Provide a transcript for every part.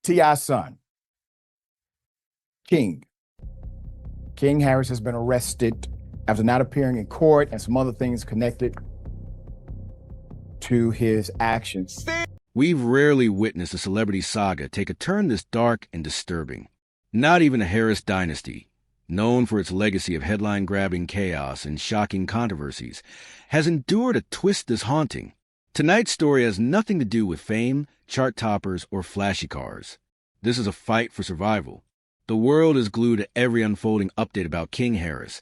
T.I.'s son, King. King Harris has been arrested after not appearing in court and some other things connected to his actions. We've rarely witnessed a celebrity saga take a turn this dark and disturbing. Not even the Harris dynasty, known for its legacy of headline-grabbing chaos and shocking controversies, has endured a twist this haunting. Tonight's story has nothing to do with fame, chart toppers, or flashy cars. This is a fight for survival. The world is glued to every unfolding update about King Harris,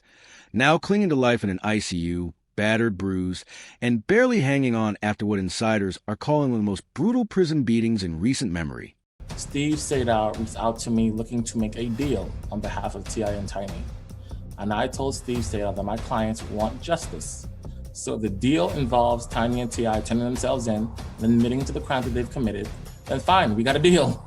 now clinging to life in an ICU, battered, bruised, and barely hanging on after what insiders are calling one of the most brutal prison beatings in recent memory. Steve Sadar reached out to me looking to make a deal on behalf of T.I. and Tiny. And I told Steve Sadar that my clients want justice. So if the deal involves Tiny and T.I. turning themselves in and admitting to the crimes that they've committed, then fine, we got a deal.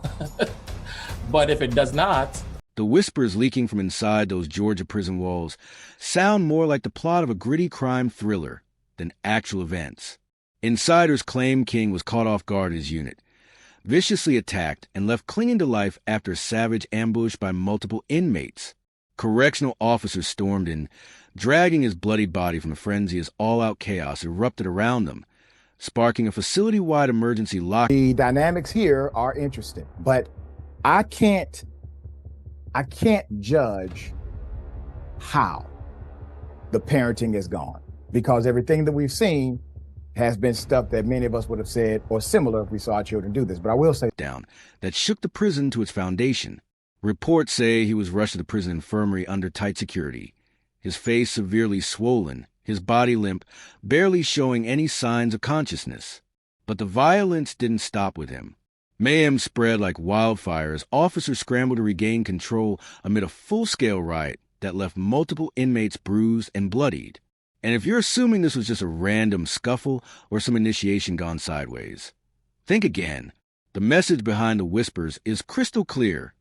But if it does not... The whispers leaking from inside those Georgia prison walls sound more like the plot of a gritty crime thriller than actual events. Insiders claim King was caught off guard in his unit, viciously attacked and left clinging to life after a savage ambush by multiple inmates. Correctional officers stormed in, dragging his bloody body from a frenzy as all-out chaos erupted around them, sparking a facility-wide emergency lock. The dynamics here are interesting, but I can't judge how the parenting is gone, because everything that we've seen has been stuff that many of us would have said or similar if we saw our children do this. But I will say down that shook the prison to its foundation. Reports say he was rushed to the prison infirmary under tight security, his face severely swollen, his body limp, barely showing any signs of consciousness. But the violence didn't stop with him. Mayhem spread like wildfire as officers scrambled to regain control amid a full-scale riot that left multiple inmates bruised and bloodied. And if you're assuming this was just a random scuffle or some initiation gone sideways, think again. The message behind the whispers is crystal clear.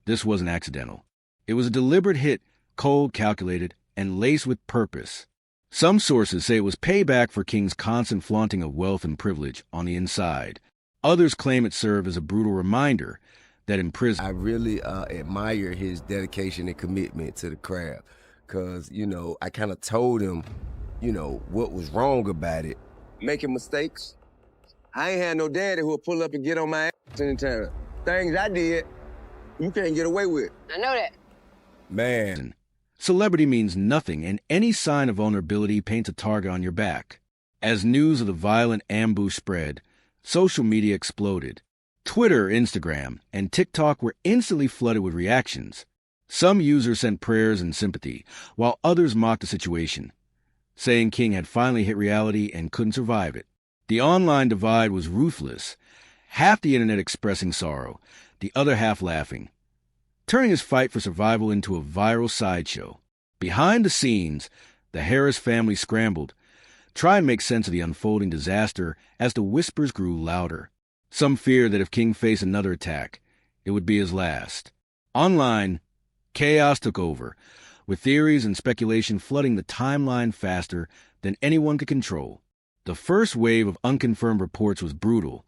This wasn't accidental. It was a deliberate hit, cold, calculated, and laced with purpose. Some sources say it was payback for King's constant flaunting of wealth and privilege on the inside. Others claim it served as a brutal reminder that in prison... I really admire his dedication and commitment to the craft. Because, I kind of told him, what was wrong about it. Making mistakes. I ain't had no daddy who would pull up and get on my ass anytime. Things I did, you can't get away with. I know that. Man. Celebrity means nothing, and any sign of vulnerability paints a target on your back. As news of the violent ambush spread, social media exploded. Twitter, Instagram, and TikTok were instantly flooded with reactions. Some users sent prayers and sympathy, while others mocked the situation, saying King had finally hit reality and couldn't survive it. The online divide was ruthless, half the internet expressing sorrow, the other half laughing, turning his fight for survival into a viral sideshow. Behind the scenes, the Harris family scrambled, trying to make sense of the unfolding disaster as the whispers grew louder. Some feared that if King faced another attack, it would be his last. Online, chaos took over, with theories and speculation flooding the timeline faster than anyone could control. The first wave of unconfirmed reports was brutal,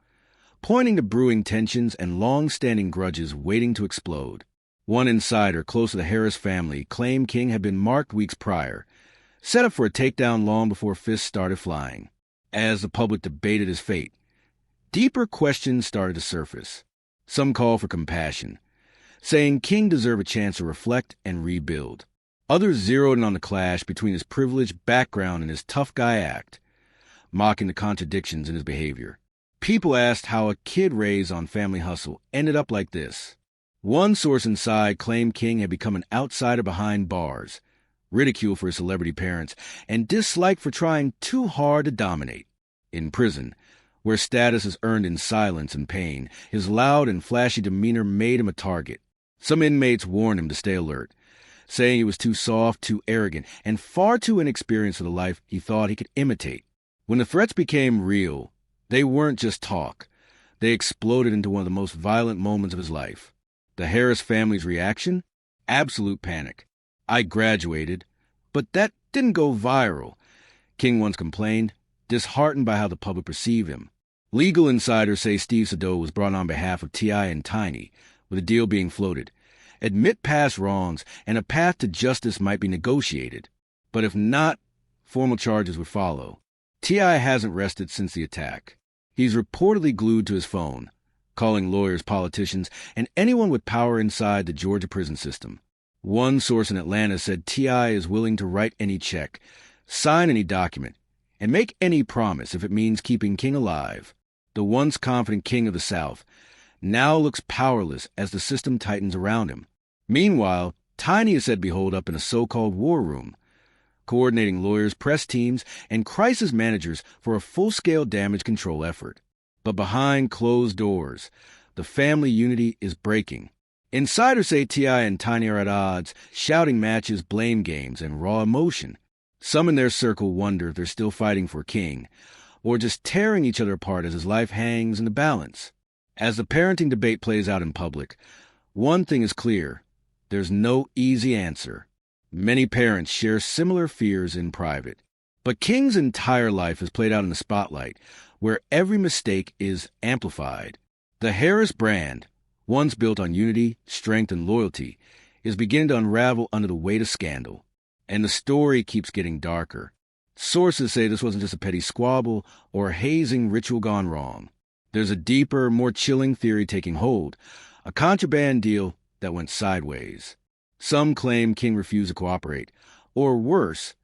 pointing to brewing tensions and long-standing grudges waiting to explode. One insider close to the Harris family claimed King had been marked weeks prior, set up for a takedown long before fists started flying. As the public debated his fate, deeper questions started to surface. Some called for compassion, saying King deserved a chance to reflect and rebuild. Others zeroed in on the clash between his privileged background and his tough guy act, mocking the contradictions in his behavior. People asked how a kid raised on family hustle ended up like this. One source inside claimed King had become an outsider behind bars, ridiculed for his celebrity parents, and disliked for trying too hard to dominate. In prison, where status is earned in silence and pain, his loud and flashy demeanor made him a target. Some inmates warned him to stay alert, saying he was too soft, too arrogant, and far too inexperienced for the life he thought he could imitate. When the threats became real, they weren't just talk. They exploded into one of the most violent moments of his life. The Harris family's reaction? Absolute panic. I graduated, but that didn't go viral, King once complained, disheartened by how the public perceived him. Legal insiders say Steve Sado was brought on behalf of T.I. and Tiny, with a deal being floated. Admit past wrongs, and a path to justice might be negotiated. But if not, formal charges would follow. T.I. hasn't rested since the attack. He's reportedly glued to his phone, calling lawyers, politicians, and anyone with power inside the Georgia prison system. One source in Atlanta said T.I. is willing to write any check, sign any document, and make any promise if it means keeping King alive. The once confident king of the South now looks powerless as the system tightens around him. Meanwhile, Tiny is said to be holed up in a so-called war room, coordinating lawyers, press teams, and crisis managers for a full-scale damage control effort. But behind closed doors, the family unity is breaking. Insiders say T.I. and Tiny are at odds, shouting matches, blame games, and raw emotion. Some in their circle wonder if they're still fighting for King, or just tearing each other apart as his life hangs in the balance. As the parenting debate plays out in public, one thing is clear: there's no easy answer. Many parents share similar fears in private. But King's entire life is played out in the spotlight, where every mistake is amplified. The Harris brand, once built on unity, strength, and loyalty, is beginning to unravel under the weight of scandal. And the story keeps getting darker. Sources say this wasn't just a petty squabble or a hazing ritual gone wrong. There's a deeper, more chilling theory taking hold, a contraband deal that went sideways. Some claim King refused to cooperate, or worse,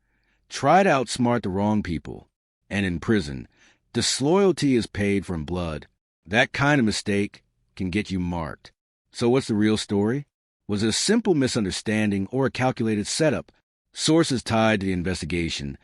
tried to outsmart the wrong people. And in prison, disloyalty is paid from blood. That kind of mistake can get you marked. So what's the real story? Was it a simple misunderstanding or a calculated setup? Sources tied to the investigation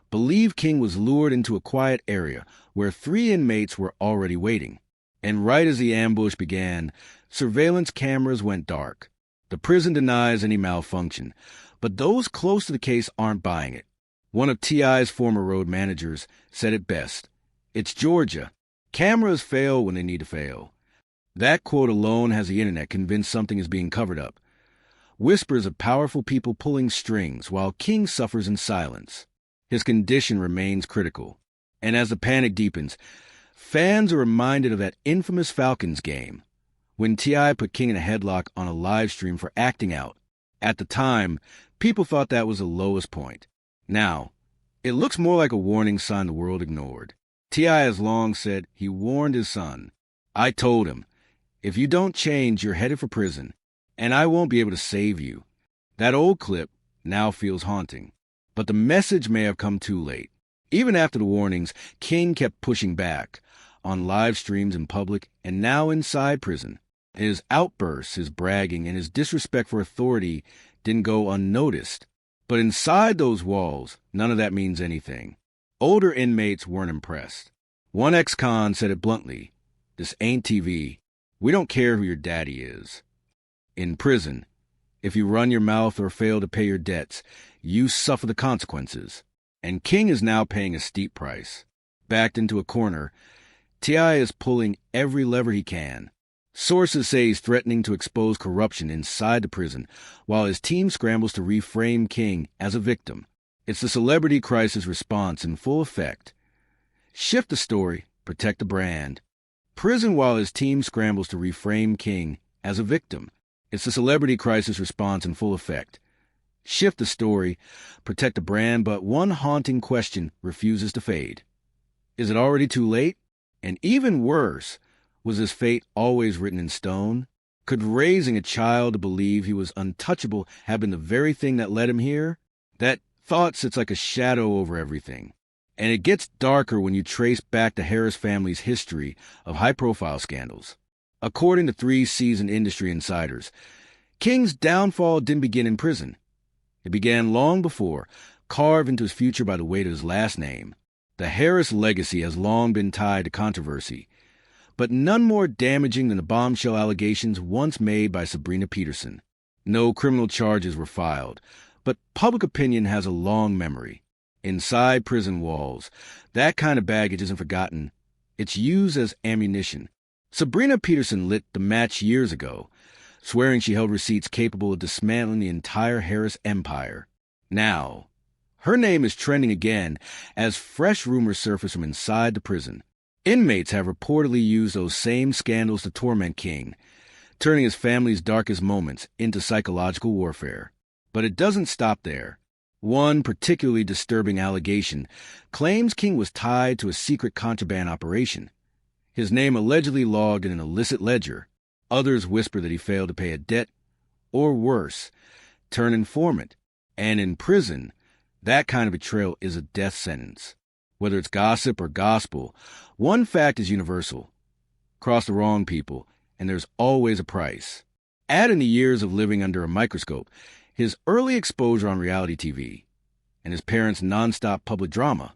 believe King was lured into a quiet area where 3 inmates were already waiting. And right as the ambush began, surveillance cameras went dark. The prison denies any malfunction, but those close to the case aren't buying it. One of T.I.'s former road managers said it best: "It's Georgia. Cameras fail when they need to fail." That quote alone has the internet convinced something is being covered up. Whispers of powerful people pulling strings while King suffers in silence. His condition remains critical. And as the panic deepens, fans are reminded of that infamous Falcons game, when T.I. put King in a headlock on a live stream for acting out. At the time, people thought that was the lowest point. Now, it looks more like a warning sign the world ignored. T.I. has long said he warned his son. "I told him, if you don't change, you're headed for prison, and I won't be able to save you." That old clip now feels haunting. But the message may have come too late. Even after the warnings, King kept pushing back, on live streams in public and now inside prison. His outbursts, his bragging, and his disrespect for authority didn't go unnoticed. But inside those walls, none of that means anything. Older inmates weren't impressed. One ex-con said it bluntly: "This ain't TV. We don't care who your daddy is." In prison, if you run your mouth or fail to pay your debts, you suffer the consequences. And King is now paying a steep price. Backed into a corner, T.I. is pulling every lever he can. Sources say he's threatening to expose corruption inside the prison, while his team scrambles to reframe King as a victim. It's the celebrity crisis response in full effect. Shift the story, protect the brand. Prison while his team scrambles to reframe King as a victim. It's the celebrity crisis response in full effect. Shift the story, protect the brand, but one haunting question refuses to fade. Is it already too late? And even worse, was his fate always written in stone? Could raising a child to believe he was untouchable have been the very thing that led him here? That thought sits like a shadow over everything. And it gets darker when you trace back the Harris family's history of high-profile scandals. According to 3 seasoned industry insiders, King's downfall didn't begin in prison. It began long before, carved into his future by the weight of his last name. The Harris legacy has long been tied to controversy, but none more damaging than the bombshell allegations once made by Sabrina Peterson. No criminal charges were filed, but public opinion has a long memory. Inside prison walls, that kind of baggage isn't forgotten. It's used as ammunition. Sabrina Peterson lit the match years ago, swearing she held receipts capable of dismantling the entire Harris empire. Now, her name is trending again as fresh rumors surface from inside the prison. Inmates have reportedly used those same scandals to torment King, turning his family's darkest moments into psychological warfare. But it doesn't stop there. One particularly disturbing allegation claims King was tied to a secret contraband operation. His name allegedly logged in an illicit ledger. Others whisper that he failed to pay a debt, or worse, turn informant. And in prison, that kind of betrayal is a death sentence. Whether it's gossip or gospel, one fact is universal. Cross the wrong people, and there's always a price. Add in the years of living under a microscope, his early exposure on reality TV, and his parents' nonstop public drama,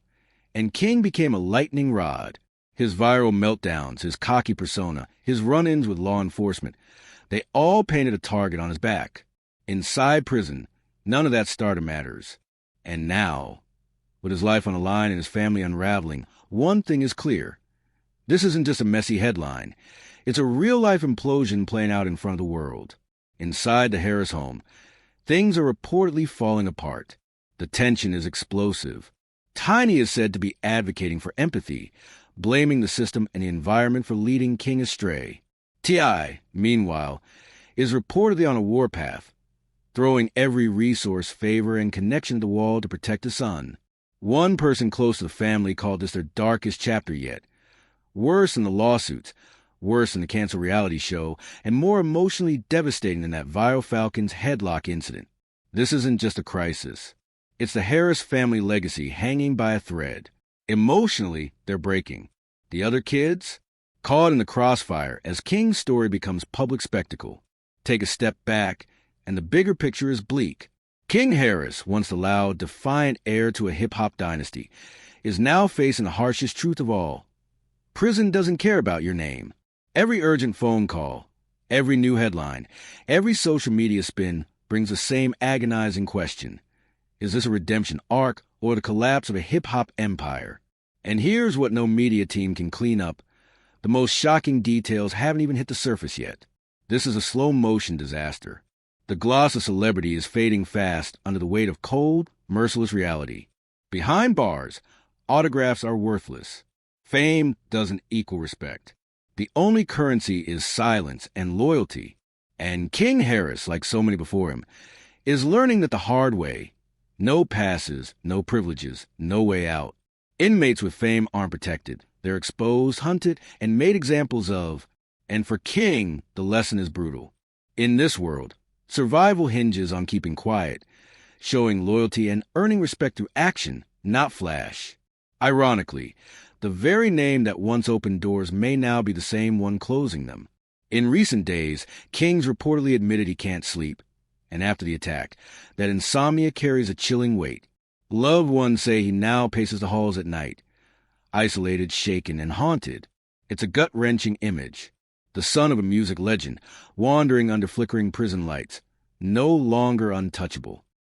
and King became a lightning rod. His viral meltdowns, his cocky persona, his run-ins with law enforcement, they all painted a target on his back. Inside prison, none of that starter matters. And now, with his life on the line and his family unraveling, one thing is clear. This isn't just a messy headline. It's a real-life implosion playing out in front of the world. Inside the Harris home, things are reportedly falling apart. The tension is explosive. Tiny is said to be advocating for empathy, blaming the system and the environment for leading King astray. T.I., meanwhile, is reportedly on a warpath, throwing every resource, favor, and connection to the wall to protect his son. One person close to the family called this their darkest chapter yet. Worse than the lawsuits, worse than the canceled reality show, and more emotionally devastating than that viral Falcons headlock incident. This isn't just a crisis. It's the Harris family legacy hanging by a thread. Emotionally, they're breaking. The other kids? Caught in the crossfire as King's story becomes public spectacle. Take a step back, and the bigger picture is bleak. King Harris, once the loud, defiant heir to a hip-hop dynasty, is now facing the harshest truth of all. Prison doesn't care about your name. Every urgent phone call, every new headline, every social media spin brings the same agonizing question. Is this a redemption arc or the collapse of a hip-hop empire? And here's what no media team can clean up. The most shocking details haven't even hit the surface yet. This is a slow-motion disaster. The gloss of celebrity is fading fast under the weight of cold, merciless reality. Behind bars, autographs are worthless. Fame doesn't equal respect. The only currency is silence and loyalty. And King Harris, like so many before him, is learning that the hard way. No passes, no privileges, no way out. Inmates with fame aren't protected. They're exposed, hunted, and made examples of. And for King, the lesson is brutal. In this world, survival hinges on keeping quiet, showing loyalty and earning respect through action, not flash. Ironically, the very name that once opened doors may now be the same one closing them. In recent days, King's reportedly admitted he can't sleep, and after the attack, that insomnia carries a chilling weight. Loved ones say he now paces the halls at night, isolated, shaken, and haunted. It's a gut-wrenching image. The son of a music legend, wandering under flickering prison lights, no longer untouchable.